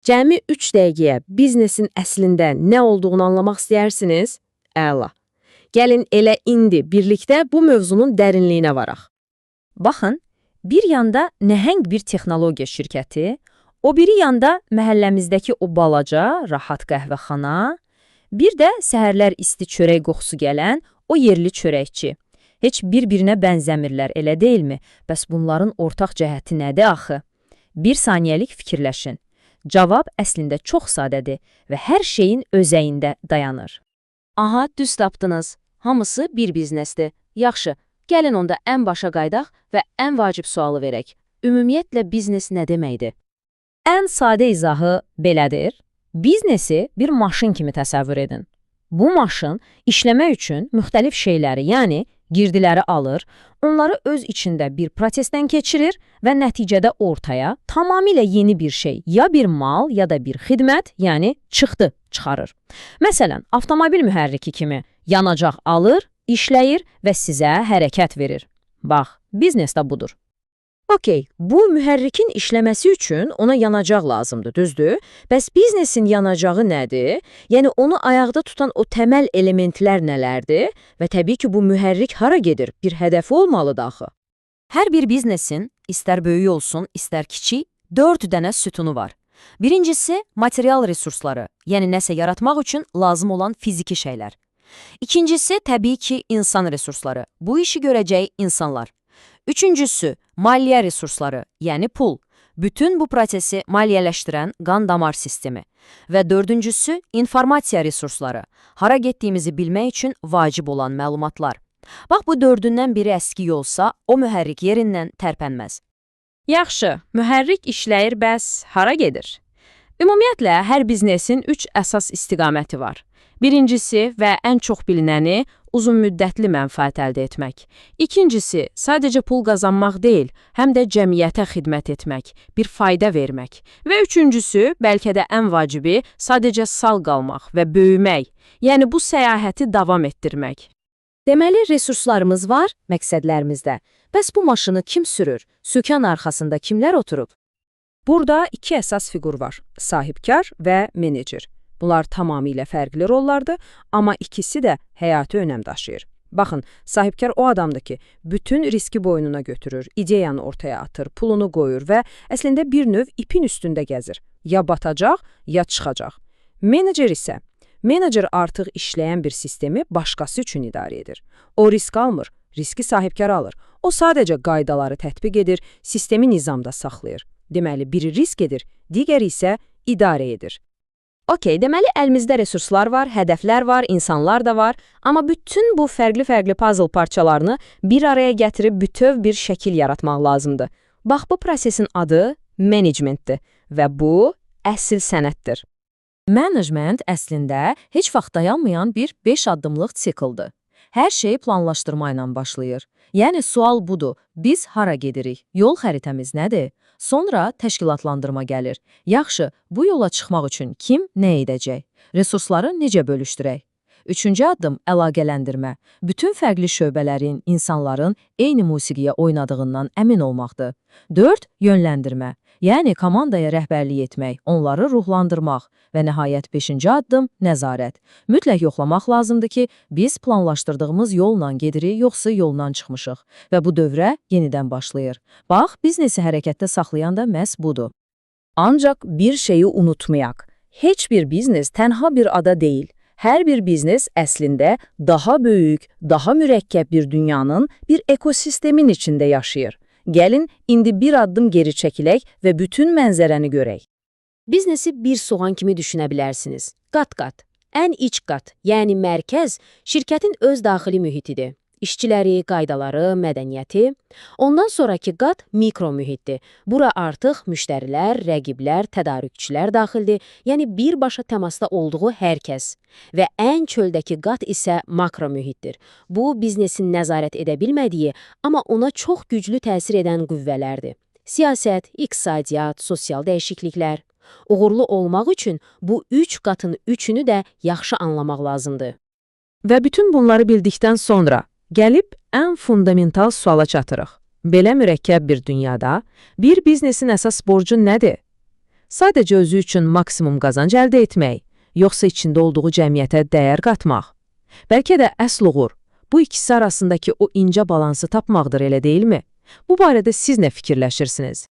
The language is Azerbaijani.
Cəmi 3 dəqiqəyə biznesin əslində nə olduğunu anlamaq istəyirsiniz? Əla. Gəlin elə indi birlikdə bu mövzunun dərinliyinə varaq. Baxın, bir yanda nəhəng bir texnologiya şirkəti, o biri yanda məhəlləmizdəki o balaca, rahat qəhvəxana, bir də səhərlər isti çörək qoxusu gələn o yerli çörəkçi. Heç bir-birinə bənzəmirlər, elə deyilmi? Bəs bunların ortaq cəhəti nədir axı? Bir saniyəlik fikirləşin. Cavab əslində çox sadədir və hər şeyin özəyində dayanır. Aha, düz tapdınız. Hamısı bir biznesdir. Yaxşı, gəlin onda ən başa qaydaq və ən vacib sualı verək. Ümumiyyətlə biznes nə deməkdir? Ən sadə izahı belədir. Biznesi bir maşın kimi təsəvvür edin. Bu maşın işləmək üçün müxtəlif şeyləri, yəni girdiləri alır, onları öz içində bir prosesdən keçirir və nəticədə ortaya tamamilə yeni bir şey, ya bir mal, ya da bir xidmət, yəni çıxdı çıxarır. Məsələn, avtomobil mühərriki kimi yanacaq alır, işləyir və sizə hərəkət verir. Bax, biznes də budur. Okey, bu mühərrikin işləməsi üçün ona yanacaq lazımdır, düzdür? Bəs biznesin yanacağı nədir? Yəni onu ayaqda tutan o təməl elementlər nələrdir? Və təbii ki, bu mühərrik hara gedir? Bir hədəfi olmalıdır axı. Hər bir biznesin, istər böyük olsun, istər kiçik, 4 dənə sütunu var. Birincisi, material resursları, yəni nəsə yaratmaq üçün lazım olan fiziki şeylər. İkincisi, təbii ki, insan resursları, bu işi görəcək insanlar. Üçüncüsü, maliyyə resursları, yəni pul. Bütün bu prosesi maliyyələşdirən qan-damar sistemi. Və dördüncüsü, informasiya resursları. Hara getdiyimizi bilmək üçün vacib olan məlumatlar. Bax, bu dördündən biri əskik olsa, o mühərrik yerindən tərpənməz. Yaxşı, mühərrik işləyir, bəs hara gedir? Ümumiyyətlə, hər biznesin 3 əsas istiqaməti var. Birincisi və ən çox bilinəni uzun müddətli mənfaət əldə etmək. İkincisi, sadəcə pul qazanmaq deyil, həm də cəmiyyətə xidmət etmək, bir fayda vermək. Və üçüncüsü, bəlkə də ən vacibi, sadəcə sağ qalmaq və böyümək, yəni bu səyahəti davam etdirmək. Deməli, resurslarımız var, məqsədlərimizdə. Bəs bu maşını kim sürür? Sükan arxasında kimlər oturub? Burada 2 əsas fiqur var, sahibkar və menecer. Bunlar tamamilə fərqli rollardır, amma ikisi də həyati önəm daşıyır. Baxın, sahibkar o adamdır ki, bütün riski boynuna götürür, ideyanı ortaya atır, pulunu qoyur və əslində bir növ ipin üstündə gəzir. Ya batacaq, ya çıxacaq. Menecer artıq işləyən bir sistemi başqası üçün idarə edir. O risk almır, riski sahibkar alır. O sadəcə qaydaları tətbiq edir, sistemi nizamda saxlayır. Deməli, biri risk edir, digəri isə idarə edir. Okey, deməli əlimizdə resurslar var, hədəflər var, insanlar da var, amma bütün bu fərqli puzzle parçalarını bir araya gətirib bütöv bir şəkil yaratmaq lazımdır. Bax, bu prosesin adı managementdir və bu əsl sənətdir. Management əslində heç vaxt dayanmayan bir 5 addımlıq sikldir. Hər şey planlaşdırma ilə başlayır. Yəni, sual budur, biz hara gedirik? Yol xəritəmiz nədir? Sonra təşkilatlandırma gəlir. Yaxşı, bu yola çıxmaq üçün kim nə edəcək? Resursları necə bölüşdürək? Üçüncü addım əlaqələndirmə. Bütün fərqli şöbələrin, insanların eyni musiqiyə oynadığından əmin olmaqdır. 4. Yönləndirmə. Yəni komandaya rəhbərlik etmək, onları ruhlandırmaq və nəhayət 5-ci addım nəzarət. Mütləq yoxlamaq lazımdır ki, biz planlaşdırdığımız yolla gedirik, yoxsa yoldan çıxmışıq və bu dövrə yenidən başlayır. Bax, biznesi hərəkətdə saxlayan da məhz budur. Ancaq bir şeyi unutmayaq. Heç bir biznes tənha bir ada deyil. Hər bir biznes əslində daha böyük, daha mürəkkəb bir dünyanın, bir ekosistemin içində yaşayır. Gəlin, indi bir addım geri çəkilək və bütün mənzərəni görək. Biznesi bir soğan kimi düşünə bilərsiniz. Qat-qat, ən iç qat, yəni mərkəz, şirkətin öz daxili mühitidir. İşçiləri, qaydaları, mədəniyyəti. Ondan sonraki qat mikro mühitdir. Bura artıq müştərilər, rəqiblər, tədarükçülər daxildir, yəni birbaşa təmasda olduğu hər kəs. Və ən çöldəki qat isə makro mühitdir. Bu, biznesin nəzarət edə bilmədiyi, amma ona çox güclü təsir edən qüvvələrdir. Siyasət, iqtisadiyyat, sosial dəyişikliklər. Uğurlu olmaq üçün bu 3 qatın üçünü də yaxşı anlamaq lazımdır. Və bütün bunları bildikdən sonra gəlib ən fundamental suala çatırıq. Belə mürəkkəb bir dünyada bir biznesin əsas borcu nədir? Sadəcə özü üçün maksimum qazanc əldə etmək, yoxsa içində olduğu cəmiyyətə dəyər qatmaq? Bəlkə də əsl uğur bu ikisi arasındakı o incə balansı tapmaqdır, elə deyilmi? Bu barədə siz nə fikirləşirsiniz?